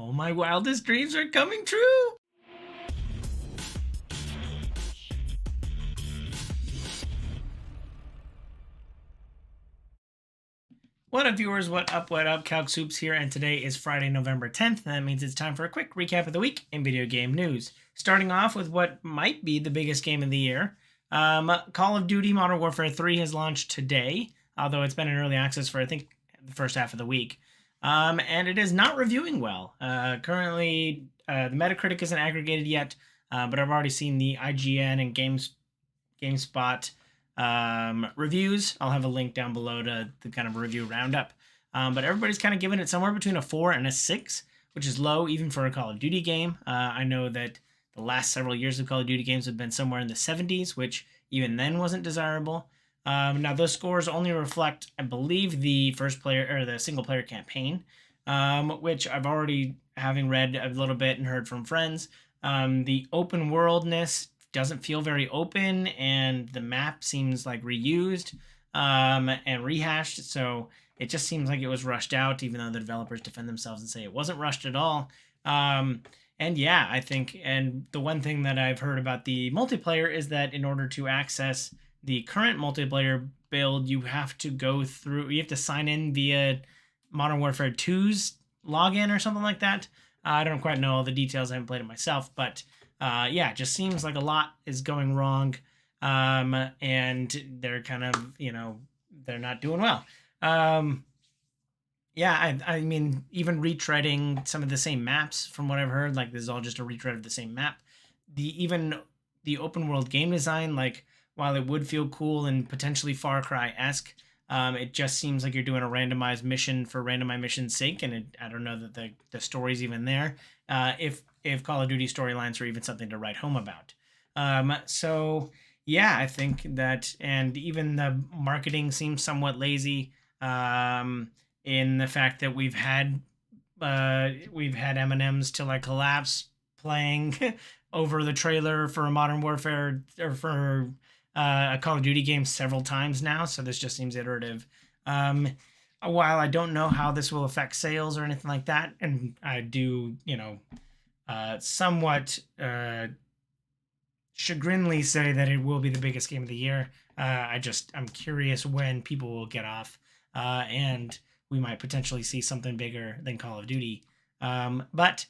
All my wildest dreams are coming true. What up, viewers? What up? What up? Calc Soups here, and today is Friday, November 10th. That means it's time for a quick recap of the week in video game news. Starting off with what might be the biggest game of the year. Call of Duty Modern Warfare 3 has launched today, although it's been in early access for, I think, the first half of the week. And it is not reviewing well. Currently, the Metacritic isn't aggregated yet, but I've already seen the IGN and GameSpot reviews. I'll have a link down below to the kind of review roundup. But everybody's kind of giving it somewhere between a 4 and a 6, which is low even for a Call of Duty game. I know that the last several years of Call of Duty games have been somewhere in the 70s, which even then wasn't desirable. Now those scores only reflect, I believe, the first player or the single player campaign, which I've already having read a little bit and heard from friends. The open worldness doesn't feel very open, and the map seems like reused and rehashed. So it just seems like it was rushed out, even though the developers defend themselves and say it wasn't rushed at all. And yeah, I think, and the one thing that I've heard about the multiplayer is that in order to access the current multiplayer build, you have to sign in via Modern Warfare 2's login or something like that. I don't quite know all the details. I haven't played it myself, but yeah, it just seems like a lot is going wrong, and they're kind of, they're not doing well. Yeah, I mean, even retreading some of the same maps from what I've heard, like this is all just a retread of the same map. Even the open world game design, like while it would feel cool and potentially Far Cry-esque, it just seems like you're doing a randomized mission for randomized mission's sake, and I don't know that the story's even there. If Call of Duty storylines are even something to write home about. So yeah, I think that, and even the marketing seems somewhat lazy. In the fact that we've had M&Ms to like collapse playing over the trailer for a Modern Warfare or for a Call of Duty game several times now, so this just seems iterative. While I don't know how this will affect sales or anything like that, and I do, somewhat chagriningly say that it will be the biggest game of the year. I'm curious when people will get off, and we might potentially see something bigger than Call of Duty. But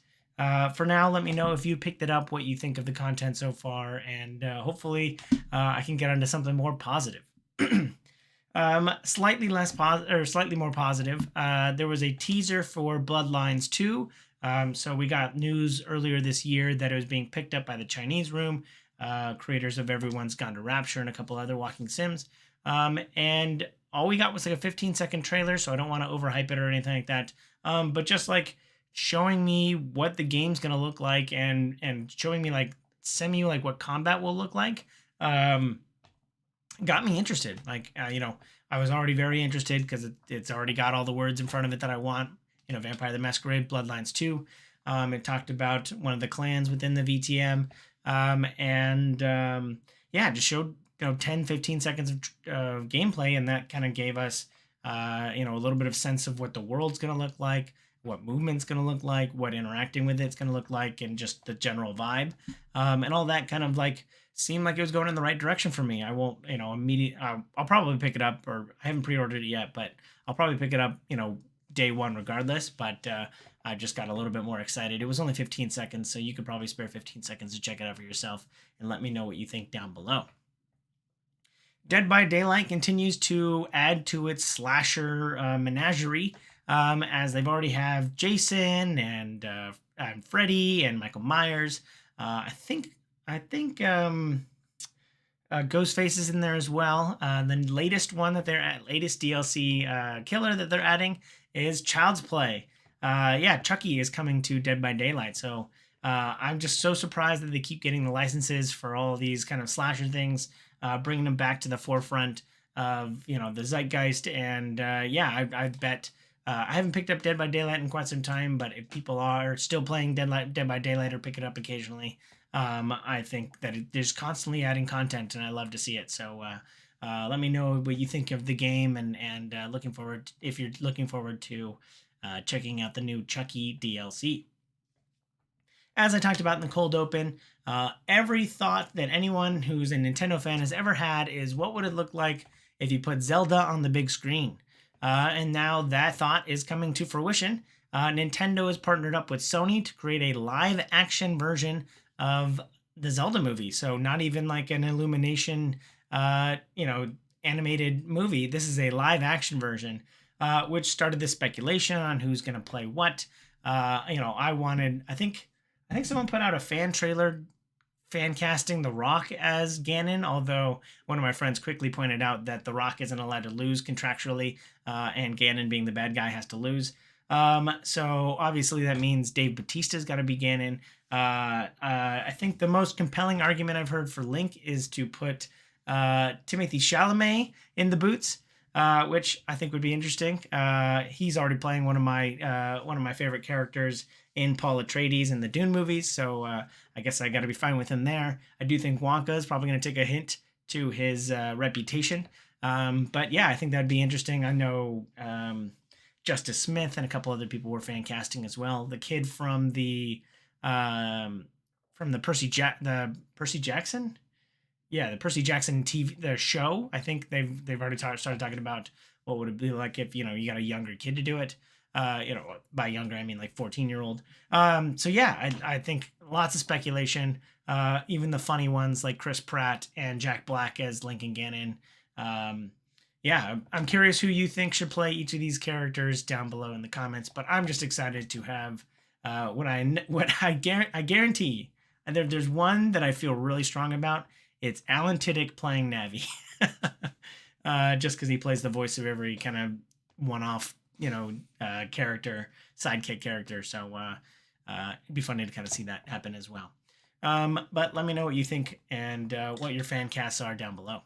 for now, let me know if you picked it up, what you think of the content so far, and hopefully I can get onto something more positive. Slightly more positive. There was a teaser for Bloodlines 2. So we got news earlier this year that it was being picked up by the Chinese Room, creators of Everyone's Gone to Rapture and a couple other walking sims. And all we got was like a 15-second trailer, so I don't want to overhype it or anything like that. But just like showing me what the game's gonna look like and showing me like what combat will look like, got me interested. Like, I was already very interested because it's already got all the words in front of it that I want. Vampire the Masquerade, Bloodlines 2. It talked about one of the clans within the VTM. Yeah, just showed 10, 15 seconds of gameplay, and that kind of gave us a little bit of sense of what the world's going to look like, what movement's going to look like, what interacting with it's going to look like, and just the general vibe. And all that kind of like seemed like it was going in the right direction for me. I won't, I'll probably pick it up, or I haven't pre-ordered it yet, but I'll probably pick it up, day one regardless. But I just got a little bit more excited. It was only 15 seconds, so you could probably spare 15 seconds to check it out for yourself and let me know what you think down below. Dead by Daylight continues to add to its slasher menagerie, as they've already have Jason and Freddy and Michael Myers. I think Ghostface is in there as well. The latest one that latest DLC killer that they're adding is Child's Play. Yeah, Chucky is coming to Dead by Daylight. So I'm just so surprised that they keep getting the licenses for all of these kind of slasher things, bringing them back to the forefront of the zeitgeist. And yeah, I bet I haven't picked up Dead by Daylight in quite some time, but if people are still playing Dead by Daylight or pick it up occasionally, I think that there's constantly adding content, and I love to see it. So let me know what you think of the game, and if you're looking forward to checking out the new Chucky DLC. as I talked about in the cold open, every thought that anyone who's a Nintendo fan has ever had is what would it look like if you put Zelda on the big screen? And now that thought is coming to fruition. Nintendo has partnered up with Sony to create a live action version of the Zelda movie. So not even like an Illumination, animated movie. This is a live action version, which started this speculation on who's going to play what. I think someone put out a fan trailer fan casting The Rock as Ganon, although one of my friends quickly pointed out that The Rock isn't allowed to lose contractually, and Ganon, being the bad guy, has to lose. So obviously that means Dave Bautista's got to be Ganon. I think the most compelling argument I've heard for Link is to put Timothée Chalamet in the boots, which I think would be interesting. He's already playing one of my favorite characters in Paul Atreides in the Dune movies, so I guess I got to be fine with him there. I do think Wonka is probably going to take a hint to his reputation, but yeah, I think that'd be interesting. I know Justice Smith and a couple other people were fan casting as well. The kid from the Percy Jackson. Yeah, the Percy Jackson the show. I think they've already started talking about what would it be like if you got a younger kid to do it. By younger I mean like 14-year-old. So yeah, I think lots of speculation. Even the funny ones like Chris Pratt and Jack Black as Link and Ganon. Yeah, I'm curious who you think should play each of these characters down below in the comments. But I'm just excited to have what I guarantee. And there's one that I feel really strong about. It's Alan Tudyk playing Navi, just because he plays the voice of every kind of one-off, character, sidekick character. So it'd be funny to kind of see that happen as well. But let me know what you think and what your fan casts are down below.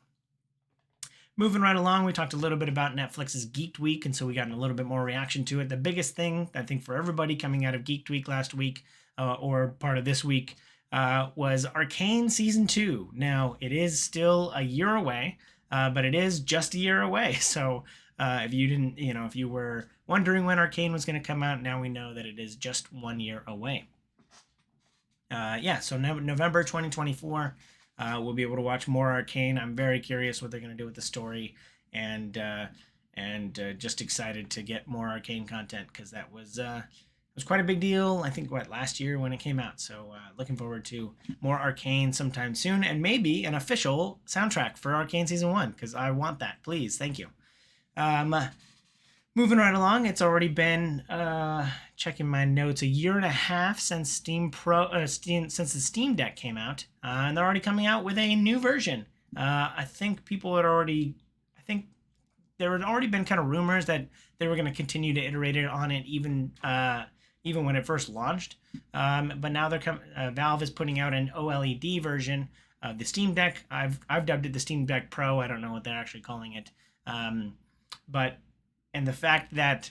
Moving right along, we talked a little bit about Netflix's Geeked Week, and so we got a little bit more reaction to it. The biggest thing, I think, for everybody coming out of Geeked Week last week, or part of this week, was Arcane Season 2. Now, it is still a year away, but it is just a year away. So if you didn't, if you were wondering when Arcane was going to come out, now we know that it is just 1 year away. So November 2024, we'll be able to watch more Arcane. I'm very curious what they're going to do with the story, and just excited to get more Arcane content, because that was quite a big deal, I think, last year when it came out. So looking forward to more Arcane sometime soon, and maybe an official soundtrack for Arcane Season 1, because I want that. Please, thank you. Moving right along, it's already been, checking my notes, a year and a half since since the Steam Deck came out, and they're already coming out with a new version. I think there had already been kind of rumors that they were going to continue to iterate on it even when it first launched. But now Valve is putting out an OLED version of the Steam Deck. I've dubbed it the Steam Deck Pro. I don't know what they're actually calling it. And the fact that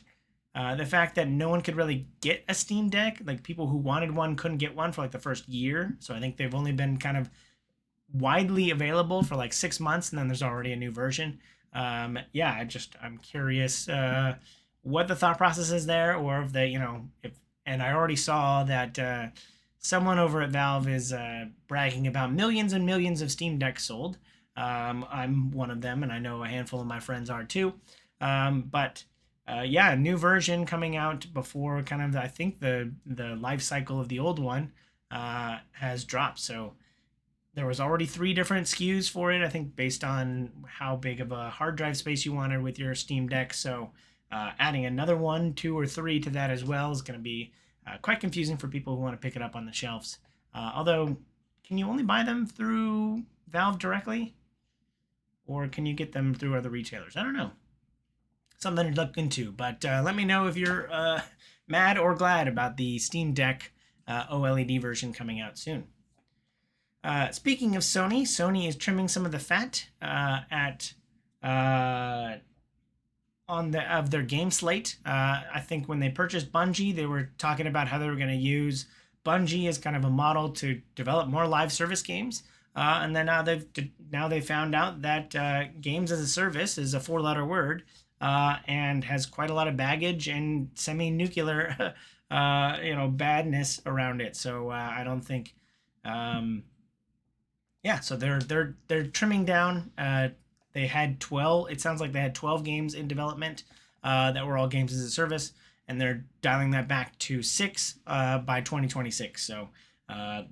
no one could really get a Steam Deck, like people who wanted one couldn't get one for like the first year. So I think they've only been kind of widely available for like 6 months, and then there's already a new version. I'm curious what the thought process is there, or if they, and I already saw that someone over at Valve is bragging about millions and millions of Steam Decks sold. I'm one of them, and I know a handful of my friends are too. A new version coming out before kind of, I think, the life cycle of the old one has dropped. So there was already 3 different SKUs for it, I think, based on how big of a hard drive space you wanted with your Steam Deck. So adding another 1, 2, or 3 to that as well is going to be quite confusing for people who want to pick it up on the shelves. Although, can you only buy them through Valve directly? Or can you get them through other retailers? I don't know. Something to look into. But let me know if you're mad or glad about the Steam Deck OLED version coming out soon. Speaking of Sony is trimming some of the fat of their game slate. I think when they purchased Bungie, they were talking about how they were going to use Bungie as kind of a model to develop more live service games. And then now they've found out that games as a service is a 4-letter word, and has quite a lot of baggage and semi-nuclear badness around it. So I don't think, yeah. So they're trimming down. They had 12. It sounds like they had 12 games in development that were all games as a service, and they're dialing that back to 6 by 2026. So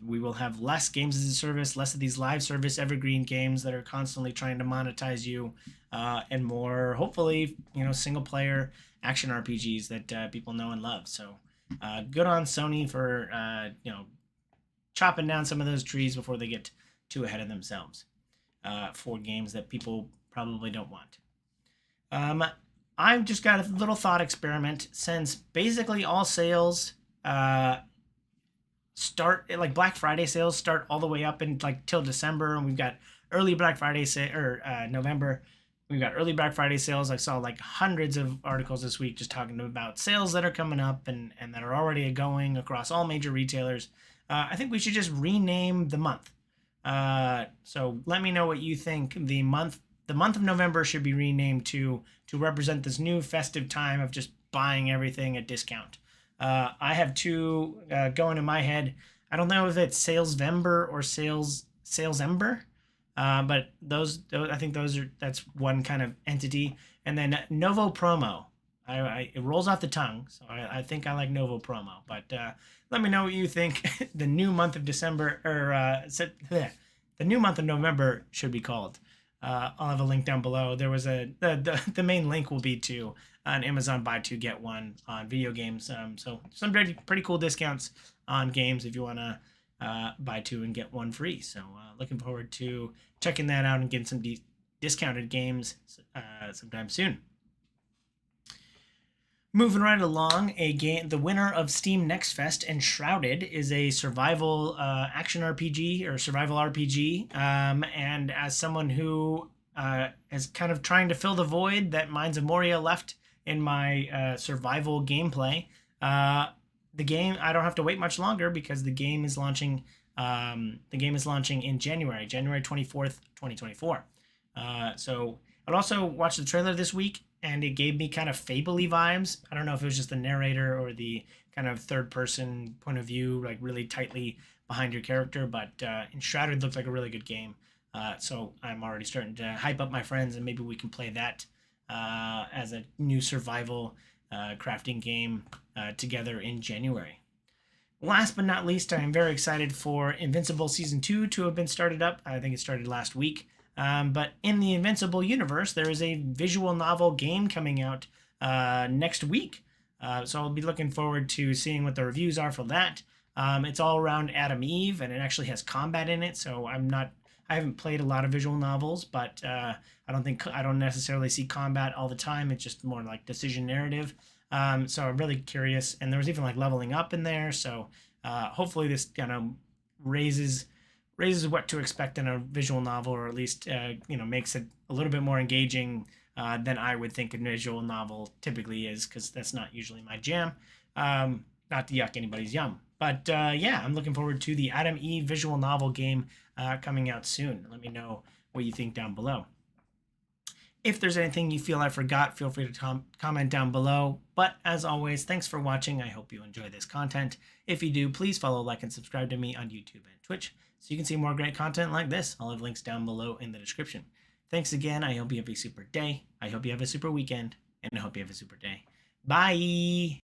we will have less games as a service, less of these live service evergreen games that are constantly trying to monetize you, and more, hopefully, single player action RPGs that people know and love. So good on Sony for chopping down some of those trees before they get too ahead of themselves for games that people probably don't want. I've just got a little thought experiment. Since basically all sales start, like Black Friday sales start all the way up in like till December, and we've got early Black Friday November. We've got early Black Friday sales. I saw like hundreds of articles this week just talking about sales that are coming up and that are already going across all major retailers. I think we should just rename the month. So let me know what you think. The month of November should be renamed to represent this new festive time of just buying everything at discount. I have two going in my head. I don't know if it's Salesvember or Salesember. But those I think that's one kind of entity, and then Novo Promo. It rolls off the tongue, so I think I like Novo Promo. But let me know what you think. The new month of December or the new month of November should be called. I'll have a link down below. There was the main link will be to an Amazon buy two get one on video games. So some pretty cool discounts on games if you want to buy two and get one free. So looking forward to checking that out and getting some discounted games sometime soon. Moving right along, the winner of Steam Next Fest, Enshrouded, is a survival action RPG or survival RPG. And as someone who is kind of trying to fill the void that Mines of Moria left in my survival gameplay, the game, I don't have to wait much longer because the game is launching. In January 24th, 2024. So I'd also watched the trailer this week, and it gave me kind of Fable-y vibes. I don't know if it was just the narrator or the kind of third-person point of view, like really tightly behind your character. But Enshrouded looks like a really good game. So I'm already starting to hype up my friends, and maybe we can play that as a new survival crafting game together in January. Last but not least, I am very excited for Invincible Season 2 to have been started up. I think it started last week. But in the Invincible universe, there is a visual novel game coming out next week. So I'll be looking forward to seeing what the reviews are for that. It's all around Adam Eve, and it actually has combat in it. So I haven't played a lot of visual novels, but I don't necessarily see combat all the time. It's just more like decision narrative. So I'm really curious, and there was even like leveling up in there. So hopefully this kind of raises what to expect in a visual novel, or at least makes it a little bit more engaging than I would think a visual novel typically is, because that's not usually my jam. Not to yuck anybody's yum, but yeah, I'm looking forward to the Adam Eve visual novel game coming out soon. Let me know what you think down below. If there's anything you feel I forgot, feel free to comment down below. But as always, thanks for watching. I hope you enjoy this content. If you do, please follow, like, and subscribe to me on YouTube and Twitch so you can see more great content like this. I'll have links down below in the description. Thanks again. I hope you have a super day. I hope you have a super weekend. And I hope you have a super day. Bye!